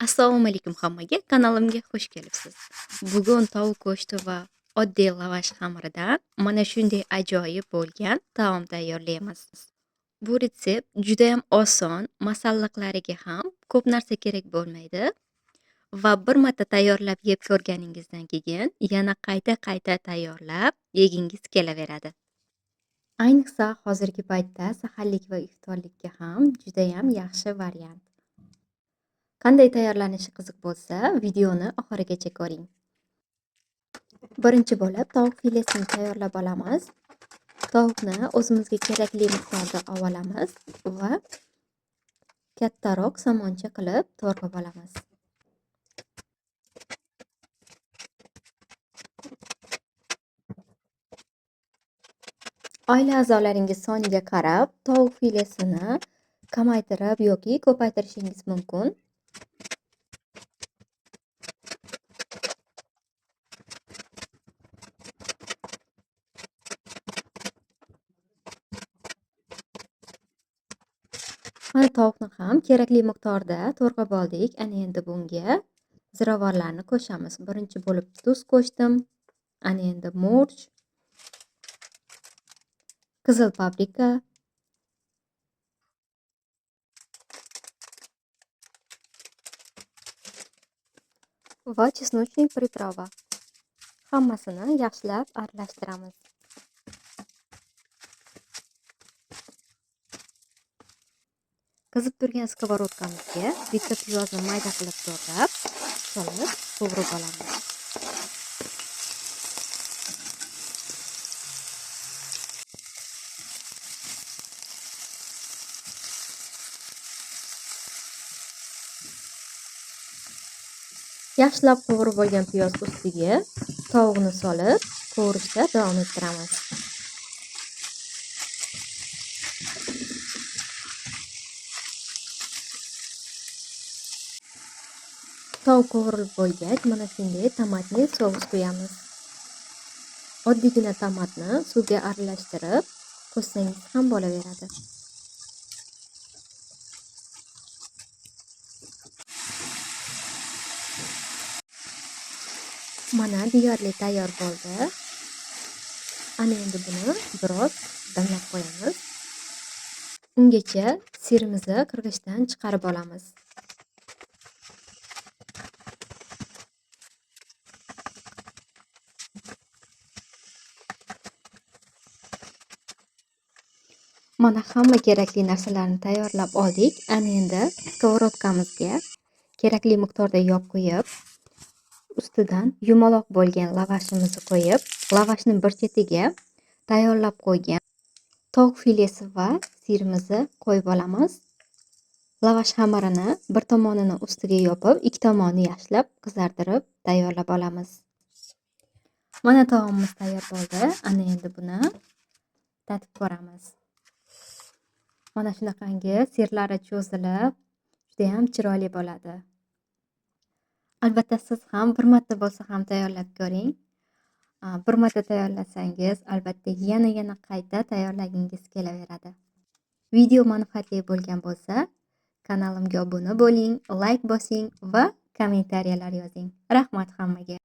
Assalomu alaykum hammaga, kanalimga xush kelibsiz. Bugun tovuq go'shti va oddiy lavash xamiridan mana shunday ajoyib bo'lgan taom tayyorlaymiz. Bu retsept juda ham oson, masalliqlariga ham ko'p narsa kerak bo'lmaydi va bir marta tayyorlab yeb ko'rganingizdan keyin yana qayta tayyorlab yegingiz kelaveradi. Ayniqsa hozirgi paytda saharlik va iftorlikka ham juda ham yaxshi variant. Qanday tayyorlanishi qiziq bo'lsa, videoni oxirigacha ko'ring. Birinchi bo'lib tovuq filesini tayyorlab olamiz. Tovuqni o'zimizga kerakli miqdorda olamiz va kattaroq somoncha qilib to'g'rab olamiz. Oila a'zolaringiz soniga qarab tovuq filesini kamaytirib yoki ko'paytirishingiz mumkin. Mana tovuqni ham kerakli miqdorda to'g'rab oldik. Ana endi bunga ziravorlarni qo'shamiz. Birinchi bo'lib tuz qo'shdim. Ana endi murch, qizil paprika, va chesnochniy priprava. Hammasini yaxshilab aralashtiramiz. Qizib turgan skоворodkamizga bitta piyozni mayda qilib to'g'rab, solib qovurib olamiz. Yaxshilab qovurib olgan piyoz ustiga tovuqni solib, qovurishda davom ettiramiz. Tovuq qovurilib bo'lgach, mana shunday tomatli sous quyamiz. Oddiygina tomatni suvga aralashtirib qo'shsangiz ham bo'laveradi. Mana deyarli tayyor bo'ldi. Ana endi buni biroz damlab qo'yamiz. Ungacha sirimizni qirg'ichdan chiqarib olamiz. Mana hamma kerakli narsalarni tayyorlab oldik. Ana endi skоворodkamizga kerakli miqdorda yog' quyib, ustidan yumaloq bo'lgan lavashimizni qo'yib, lavashning bir chetiga tayyorlab qo'ygan tovuq filesi va sirimizni qo'yib olamiz. Lavash xamirini bir tomonini ustiga yopib, ikki tomonini yaxshilab qizartirib tayyorlab olamiz. Mana taomimiz tayyor bo'ldi. Ana endi buni tatib ko'ramiz. Mana shunaqangi sirlari cho'zilib, juda ham chiroyli bo'ladi. Albatta siz ham bir marta bo'lsa ham tayyorlab ko'ring. Bir marta tayyorlasangiz, albatta yana qayta tayyorlagingiz kelaveradi. Video manfaatli bo'lgan bo'lsa, kanalimga obuna bo'ling, like bosing va kommentariyalar yozing. Rahmat hammaga.